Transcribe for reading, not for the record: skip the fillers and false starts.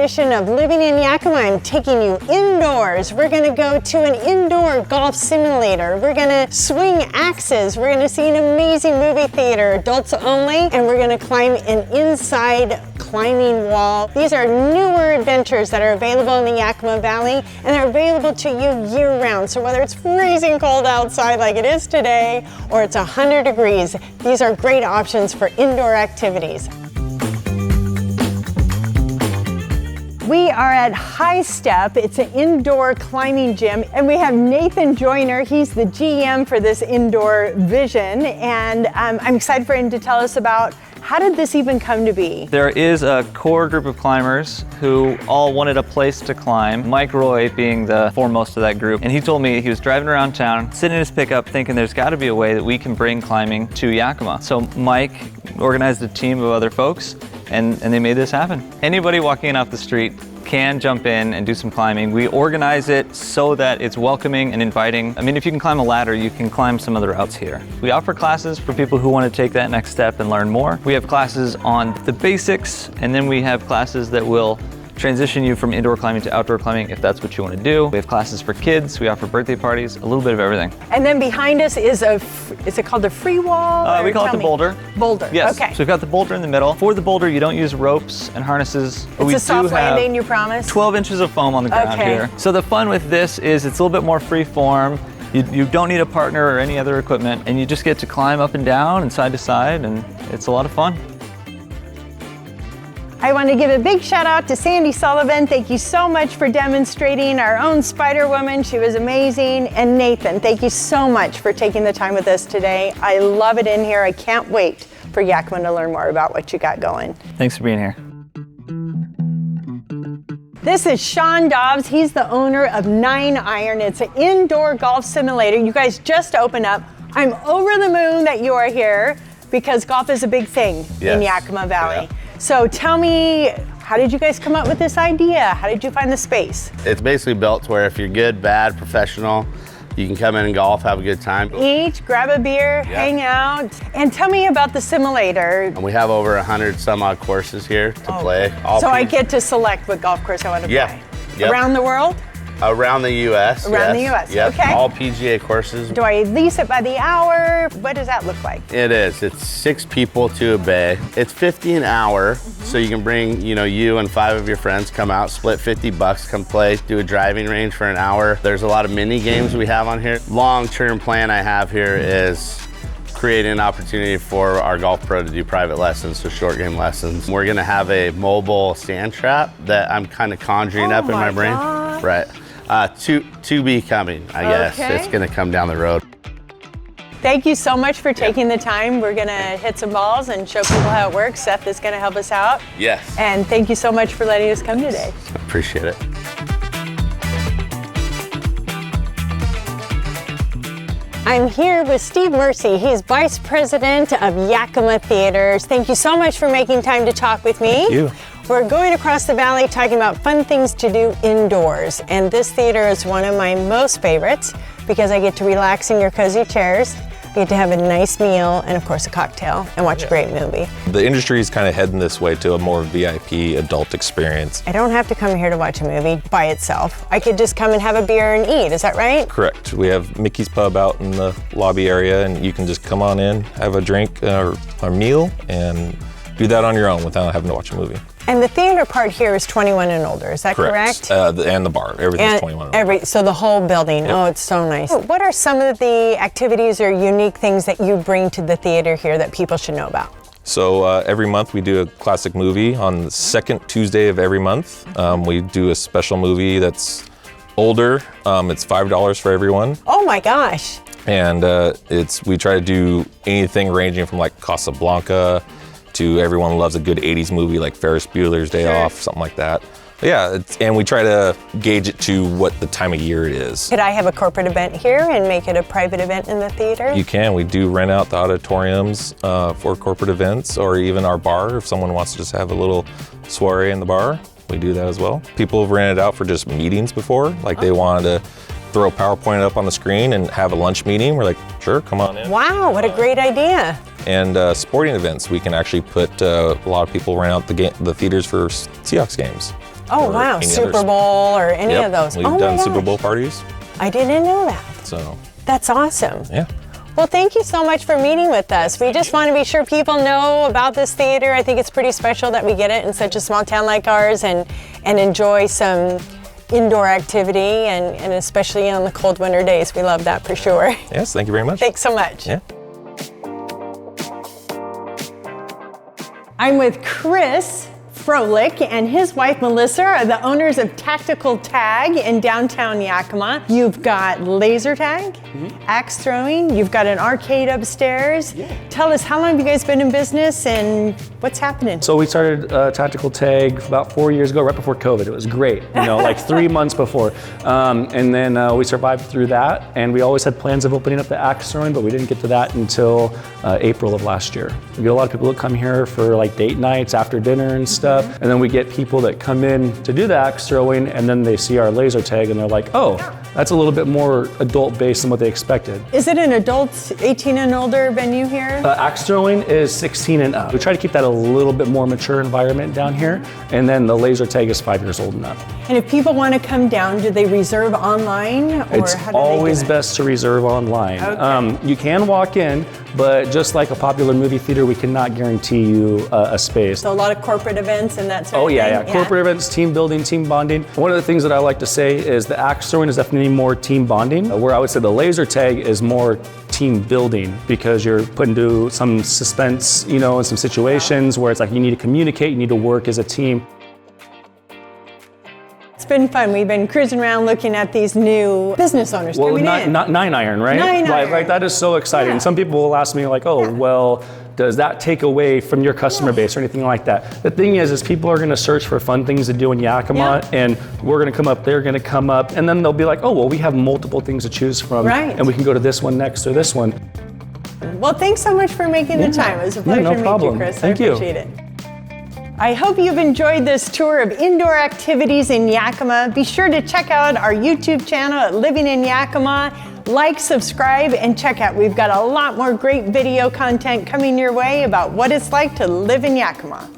edition of Living in Yakima. I'm taking you indoors. We're gonna go to an indoor golf simulator. We're gonna swing axes. We're gonna see an amazing movie theater, adults only, and we're gonna climb an inside climbing wall. These are newer adventures that are available in the Yakima Valley, and they're available to you year-round. So whether it's freezing cold outside like it is today, or it's 100 degrees, these are great options for indoor activities. We are at High Step. It's an indoor climbing gym, and we have Nathan Joyner. He's the GM for this indoor vision, and I'm excited for him to tell us about how did this even come to be? There is a core group of climbers who all wanted a place to climb, Mike Roy being the foremost of that group. And he told me he was driving around town, sitting in his pickup, thinking there's got to be a way that we can bring climbing to Yakima. So Mike organized a team of other folks, and they made this happen. Anybody walking in off the street can jump in and do some climbing. We organize it so that it's welcoming and inviting. I mean, if you can climb a ladder, you can climb some other routes here. We offer classes for people who want to take that next step and learn more. We have classes on the basics, and then we have classes that will transition you from indoor climbing to outdoor climbing if that's what you want to do. We have classes for kids, we offer birthday parties, a little bit of everything. And then behind us is is it called the free wall? We call it the boulder. Boulder, yes. Okay. So we've got the boulder in the middle. For the boulder, you don't use ropes and harnesses. It's a soft landing, you promise? 12 inches of foam on the ground here. So the fun with this is it's a little bit more free form. You don't need a partner or any other equipment, and you just get to climb up and down and side to side, and it's a lot of fun. I want to give a big shout out to Sandy Sullivan. Thank you so much for demonstrating our own Spider Woman. She was amazing. And Nathan, thank you so much for taking the time with us today. I love it in here. I can't wait for Yakima to learn more about what you got going. Thanks for being here. This is Sean Dobbs. He's the owner of 9 Iron. It's an indoor golf simulator. You guys just opened up. I'm over the moon that you are here because golf is a big thing in Yakima Valley. Yeah. So tell me, how did you guys come up with this idea? How did you find the space? It's basically built to where if you're good, bad, professional, you can come in and golf, have a good time. Eat, grab a beer, hang out. And tell me about the simulator. And we have over 100 some odd courses here to play. So I get to select what golf course I want to play? Yep. Around the world? Around the U.S. Around the U.S., Yep. okay. All PGA courses. Do I lease it by the hour? What does that look like? It is. It's 6 people to a bay. It's $50 an hour, so you can bring, you and 5 of your friends, come out, split $50, come play, do a driving range for an hour. There's a lot of mini games we have on here. Long-term plan I have here is creating an opportunity for our golf pro to do private lessons, so short game lessons. We're gonna have a mobile sand trap that I'm kind of conjuring up in my brain. God. Right. To be coming, I guess. Okay. It's gonna come down the road. Thank you so much for taking the time. We're gonna hit some balls and show people how it works. Seth is gonna help us out. Yes. And thank you so much for letting us come today. Appreciate it. I'm here with Steve Mercy. He's Vice President of Yakima Theaters. Thank you so much for making time to talk with me. Thank you. We're going across the valley talking about fun things to do indoors. And this theater is one of my most favorites because I get to relax in your cozy chairs. I get to have a nice meal and of course a cocktail and watch a great movie. The industry is kind of heading this way to a more VIP adult experience. I don't have to come here to watch a movie by itself. I could just come and have a beer and eat, is that right? Correct. We have Mickey's Pub out in the lobby area, and you can just come on in, have a drink or a meal, and do that on your own without having to watch a movie. And the theater part here is 21 and older, is that correct? And the bar, everything's 21 and older. So the whole building, oh, it's so nice. What are some of the activities or unique things that you bring to the theater here that people should know about? So every month we do a classic movie on the second Tuesday of every month. We do a special movie that's older. It's $5 for everyone. Oh my gosh. And we try to do anything ranging from like Casablanca to everyone loves a good 80s movie like Ferris Bueller's Day Off, something like that. But yeah, and we try to gauge it to what the time of year it is. Could I have a corporate event here and make it a private event in the theater? You can. We do rent out the auditoriums for corporate events, or even our bar if someone wants to just have a little soiree in the bar. We do that as well. People have rented out for just meetings before, like they wanted to throw PowerPoint up on the screen and have a lunch meeting. We're like, sure, come on in. Wow, what a great idea. And sporting events, we can actually put a lot of people rent out the theaters for Seahawks games. Oh or wow, any Super others. Bowl or any Yep, of those. We've Oh my done Super gosh. Bowl parties, I didn't know that. so That's awesome. yeah. Well, thank you so much for meeting with us. We just want to be sure people know about this theater. I think it's pretty special that we get it in such a small town like ours and enjoy some indoor activity and especially on the cold winter days. We love that for sure. Yes, thank you very much. Thanks so much. Yeah. I'm with Chris Froelich and his wife Melissa are the owners of Tactical Tag in downtown Yakima. You've got laser tag, axe throwing, you've got an arcade upstairs. Tell us, how long have you guys been in business and what's happening? So we started Tactical Tag about 4 years ago, right before COVID. It was great, like 3 months before. And then we survived through that, and we always had plans of opening up the axe throwing, but we didn't get to that until April of last year. We get a lot of people that come here for like date nights after dinner and stuff, and then we get people that come in to do the axe throwing, and then they see our laser tag and they're like, oh, that's a little bit more adult based than what they expected. Is it an adult 18 and older venue here? Axe throwing is 16 and up. We try to keep that a little bit more mature environment down here, and then the laser tag is 5 years old and up. And if people want to come down, do they reserve online or It's how do always they do it? best to reserve online. Okay. You can walk in, but just like a popular movie theater, we cannot guarantee you a space. So a lot of corporate events and that sort Oh of yeah, thing? yeah. Corporate events, team building, team bonding. One of the things that I like to say is the axe throwing is definitely more team bonding, where I would say the laser tag is more team building because you're put into some suspense, in some situations where it's like you need to communicate, you need to work as a team. It's been fun. We've been cruising around looking at these new business owners Well, coming in. not 9-iron, right? 9-iron. Like that is so exciting. Yeah. Some people will ask me like, oh, well, does that take away from your customer base or anything like that? The thing is people are gonna search for fun things to do in Yakima, and we're gonna come up, they're gonna come up, and then they'll be like, oh, well, we have multiple things to choose from, Right. and we can go to this one next or this one. Well, thanks so much for making the time. It was a pleasure no to meet problem. you, Chris. Thank I you. appreciate it. I hope you've enjoyed this tour of indoor activities in Yakima. Be sure to check out our YouTube channel at Living in Yakima. Like, subscribe, and check out. We've got a lot more great video content coming your way about what it's like to live in Yakima.